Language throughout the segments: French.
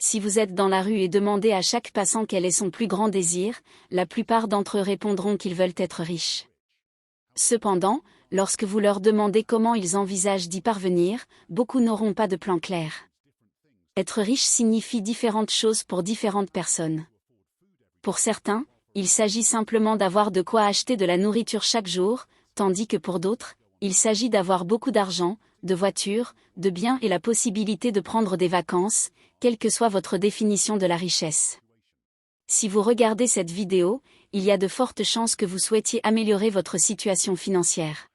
Si vous êtes dans la rue et demandez à chaque passant quel est son plus grand désir, la plupart d'entre eux répondront qu'ils veulent être riches. Cependant, lorsque vous leur demandez comment ils envisagent d'y parvenir, beaucoup n'auront pas de plan clair. Être riche signifie différentes choses pour différentes personnes. Pour certains, il s'agit simplement d'avoir de quoi acheter de la nourriture chaque jour, tandis que pour d'autres, il s'agit d'avoir beaucoup d'argent, de voitures, de biens et la possibilité de prendre des vacances, quelle que soit votre définition de la richesse. Si vous regardez cette vidéo, il y a de fortes chances que vous souhaitiez améliorer votre situation financière.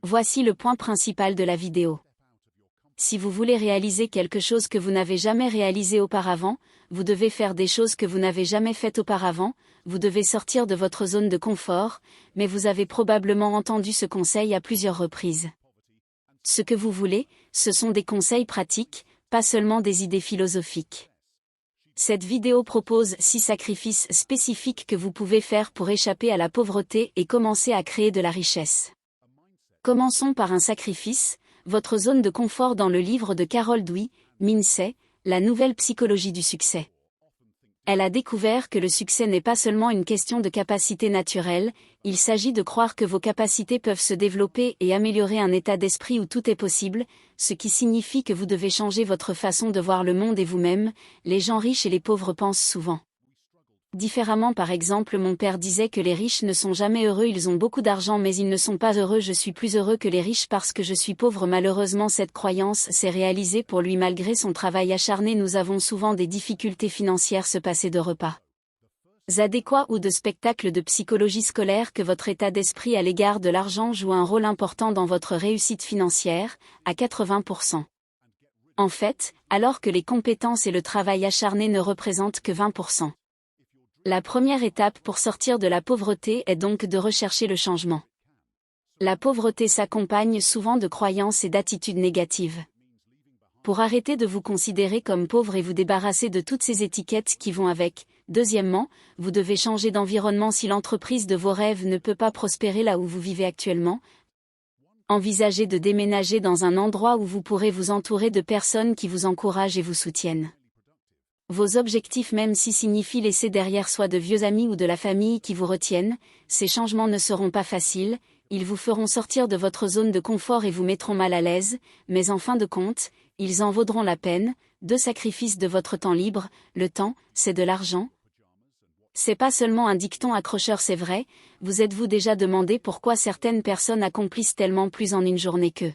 Voici le point principal de la vidéo. Si vous voulez réaliser quelque chose que vous n'avez jamais réalisé auparavant, vous devez faire des choses que vous n'avez jamais faites auparavant, vous devez sortir de votre zone de confort, mais vous avez probablement entendu ce conseil à plusieurs reprises. Ce que vous voulez, ce sont des conseils pratiques, pas seulement des idées philosophiques. Cette vidéo propose 6 sacrifices spécifiques que vous pouvez faire pour échapper à la pauvreté et commencer à créer de la richesse. Commençons par un sacrifice, votre zone de confort dans le livre de Carol Dweck, Mindset, la nouvelle psychologie du succès. Elle a découvert que le succès n'est pas seulement une question de capacité naturelle, il s'agit de croire que vos capacités peuvent se développer et améliorer un état d'esprit où tout est possible, ce qui signifie que vous devez changer votre façon de voir le monde et vous-même. Les gens riches et les pauvres pensent souvent différemment. Par exemple, mon père disait que les riches ne sont jamais heureux, ils ont beaucoup d'argent mais ils ne sont pas heureux. Je suis plus heureux que les riches parce que je suis pauvre. Malheureusement, cette croyance s'est réalisée pour lui malgré son travail acharné. Nous avons souvent des difficultés financières, se passer de repas adéquats ou de spectacles de psychologie scolaire. Que votre état d'esprit à l'égard de l'argent joue un rôle important dans votre réussite financière, à 80%. En fait, alors que les compétences et le travail acharné ne représentent que 20%. La première étape pour sortir de la pauvreté est donc de rechercher le changement. La pauvreté s'accompagne souvent de croyances et d'attitudes négatives. Pour arrêter de vous considérer comme pauvre et vous débarrasser de toutes ces étiquettes qui vont avec, deuxièmement, vous devez changer d'environnement. Si l'entreprise de vos rêves ne peut pas prospérer là où vous vivez actuellement, envisagez de déménager dans un endroit où vous pourrez vous entourer de personnes qui vous encouragent et vous soutiennent. Vos objectifs, même si signifient laisser derrière soit de vieux amis ou de la famille qui vous retiennent, ces changements ne seront pas faciles, ils vous feront sortir de votre zone de confort et vous mettront mal à l'aise, mais en fin de compte, ils en vaudront la peine. 2 sacrifices de votre temps libre. Le temps, c'est de l'argent. C'est pas seulement un dicton accrocheur, c'est vrai. Vous êtes-vous déjà demandé pourquoi certaines personnes accomplissent tellement plus en une journée que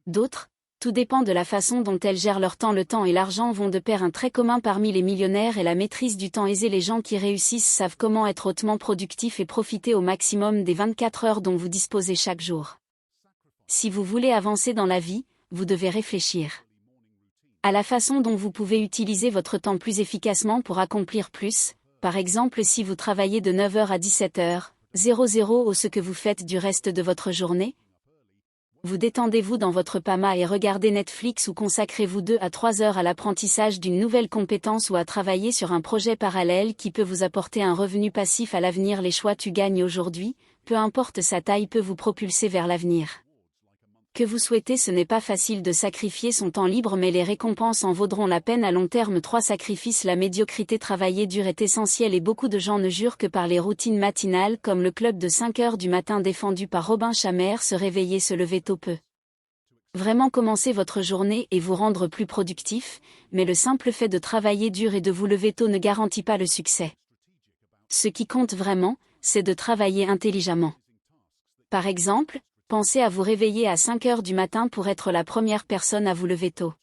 d'autres? Tout dépend de la façon dont elles gèrent leur temps. Le temps et l'argent vont de pair. Un trait commun parmi les millionnaires est la maîtrise du temps aisé. Les gens qui réussissent savent comment être hautement productifs et profiter au maximum des 24 heures dont vous disposez chaque jour. Si vous voulez avancer dans la vie, vous devez réfléchir à la façon dont vous pouvez utiliser votre temps plus efficacement pour accomplir plus. Par exemple, si vous travaillez de 9h à 17h00 ou ce que vous faites du reste de votre journée, vous détendez-vous dans votre pyjama et regardez Netflix ou consacrez-vous 2 à 3 heures à l'apprentissage d'une nouvelle compétence ou à travailler sur un projet parallèle qui peut vous apporter un revenu passif à l'avenir. Les choix tu gagnes aujourd'hui, peu importe sa taille, peut vous propulser vers l'avenir que vous souhaitez. Ce n'est pas facile de sacrifier son temps libre, mais les récompenses en vaudront la peine à long terme. 3 sacrifices. La médiocrité. Travailler dur est essentiel et beaucoup de gens ne jurent que par les routines matinales comme le club de 5 heures du matin défendu par Robin Sharma. Se réveiller, se lever tôt peut vraiment commencer votre journée et vous rendre plus productif, mais le simple fait de travailler dur et de vous lever tôt ne garantit pas le succès. Ce qui compte vraiment, c'est de travailler intelligemment. Par exemple, pensez à vous réveiller à 5 heures du matin pour être la première personne à vous lever tôt.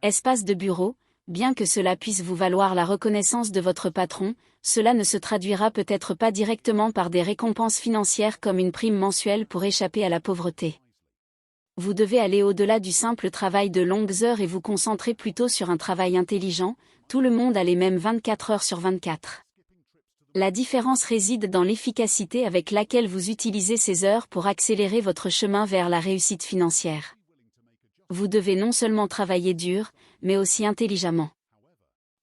Espace de bureau. Bien que cela puisse vous valoir la reconnaissance de votre patron, cela ne se traduira peut-être pas directement par des récompenses financières comme une prime mensuelle pour échapper à la pauvreté. Vous devez aller au-delà du simple travail de longues heures et vous concentrer plutôt sur un travail intelligent. Tout le monde a les mêmes 24 heures sur 24. La différence réside dans l'efficacité avec laquelle vous utilisez ces heures pour accélérer votre chemin vers la réussite financière. Vous devez non seulement travailler dur, mais aussi intelligemment.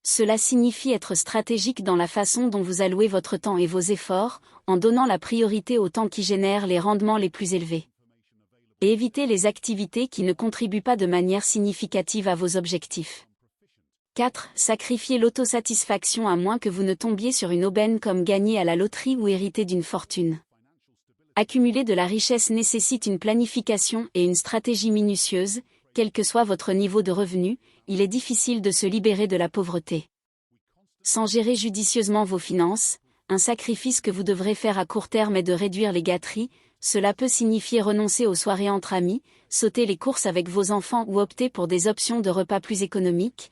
Cela signifie être stratégique dans la façon dont vous allouez votre temps et vos efforts, en donnant la priorité au temps qui génère les rendements les plus élevés. Et éviter les activités qui ne contribuent pas de manière significative à vos objectifs. 4. Sacrifier l'autosatisfaction à moins que vous ne tombiez sur une aubaine comme gagner à la loterie ou hériter d'une fortune. Accumuler de la richesse nécessite une planification et une stratégie minutieuse, quel que soit votre niveau de revenu, il est difficile de se libérer de la pauvreté. Sans gérer judicieusement vos finances, un sacrifice que vous devrez faire à court terme est de réduire les gâteries, cela peut signifier renoncer aux soirées entre amis, sauter les courses avec vos enfants ou opter pour des options de repas plus économiques.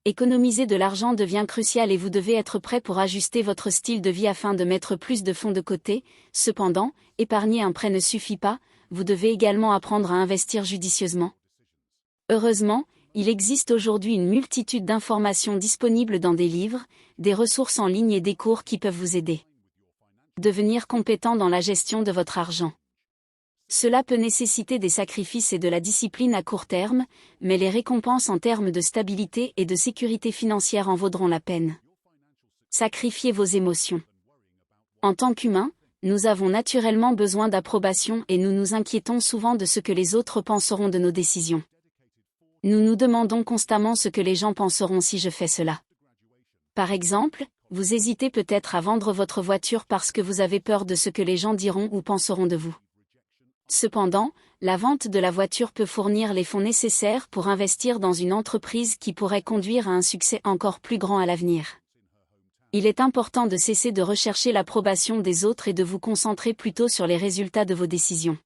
Économiser de l'argent devient crucial et vous devez être prêt pour ajuster votre style de vie afin de mettre plus de fonds de côté. Cependant, épargner un prêt ne suffit pas, vous devez également apprendre à investir judicieusement. Heureusement, il existe aujourd'hui une multitude d'informations disponibles dans des livres, des ressources en ligne et des cours qui peuvent vous aider. Devenir compétent dans la gestion de votre argent. Cela peut nécessiter des sacrifices et de la discipline à court terme, mais les récompenses en termes de stabilité et de sécurité financière en vaudront la peine. Sacrifiez vos émotions. En tant qu'humains, nous avons naturellement besoin d'approbation et nous nous inquiétons souvent de ce que les autres penseront de nos décisions. Nous nous demandons constamment ce que les gens penseront si je fais cela. Par exemple, vous hésitez peut-être à vendre votre voiture parce que vous avez peur de ce que les gens diront ou penseront de vous. Cependant, la vente de la voiture peut fournir les fonds nécessaires pour investir dans une entreprise qui pourrait conduire à un succès encore plus grand à l'avenir. Il est important de cesser de rechercher l'approbation des autres et de vous concentrer plutôt sur les résultats de vos décisions.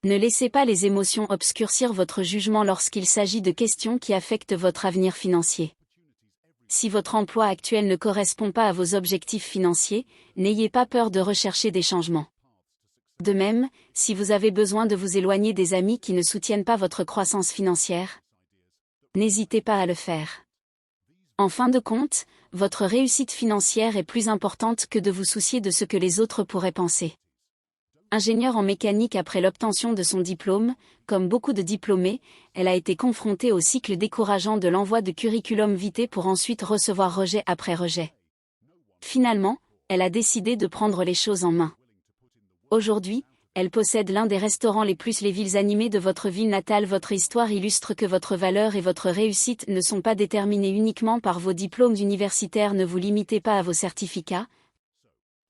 Ne laissez pas les émotions obscurcir votre jugement lorsqu'il s'agit de questions qui affectent votre avenir financier. Si votre emploi actuel ne correspond pas à vos objectifs financiers, n'ayez pas peur de rechercher des changements. De même, si vous avez besoin de vous éloigner des amis qui ne soutiennent pas votre croissance financière, n'hésitez pas à le faire. En fin de compte, votre réussite financière est plus importante que de vous soucier de ce que les autres pourraient penser. Ingénieure en mécanique après l'obtention de son diplôme, comme beaucoup de diplômés, elle a été confrontée au cycle décourageant de l'envoi de curriculum vitae pour ensuite recevoir rejet après rejet. Finalement, elle a décidé de prendre les choses en main. Aujourd'hui, elle possède l'un des restaurants les villes animées de votre ville natale. Votre histoire illustre que votre valeur et votre réussite ne sont pas déterminées uniquement par vos diplômes universitaires. Ne vous limitez pas à vos certificats.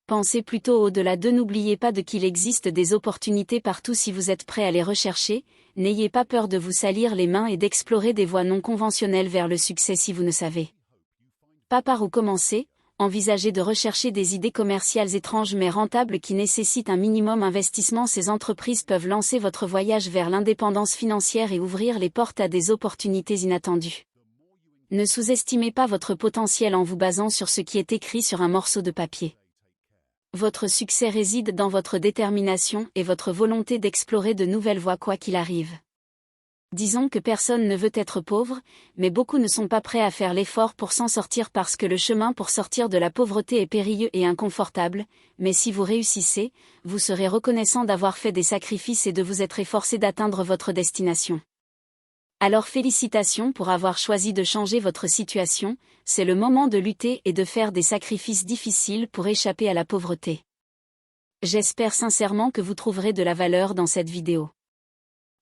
Pensez plutôt au-delà d'eux. N'oubliez pas qu'il existe des opportunités partout si vous êtes prêt à les rechercher. N'ayez pas peur de vous salir les mains et d'explorer des voies non conventionnelles vers le succès si vous ne savez pas par où commencer. Envisagez de rechercher des idées commerciales étranges mais rentables qui nécessitent un minimum d'investissement. Ces entreprises peuvent lancer votre voyage vers l'indépendance financière et ouvrir les portes à des opportunités inattendues. Ne sous-estimez pas votre potentiel en vous basant sur ce qui est écrit sur un morceau de papier. Votre succès réside dans votre détermination et votre volonté d'explorer de nouvelles voies quoi qu'il arrive. Disons que personne ne veut être pauvre, mais beaucoup ne sont pas prêts à faire l'effort pour s'en sortir parce que le chemin pour sortir de la pauvreté est périlleux et inconfortable, mais si vous réussissez, vous serez reconnaissant d'avoir fait des sacrifices et de vous être efforcé d'atteindre votre destination. Alors félicitations pour avoir choisi de changer votre situation, c'est le moment de lutter et de faire des sacrifices difficiles pour échapper à la pauvreté. J'espère sincèrement que vous trouverez de la valeur dans cette vidéo.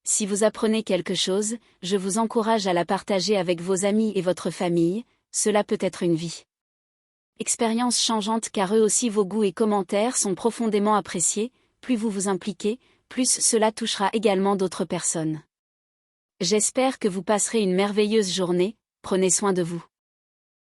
Si vous apprenez quelque chose, je vous encourage à la partager avec vos amis et votre famille, cela peut être une vie. Expérience changeante car eux aussi vos goûts et commentaires sont profondément appréciés, plus vous vous impliquez, plus cela touchera également d'autres personnes. J'espère que vous passerez une merveilleuse journée, prenez soin de vous.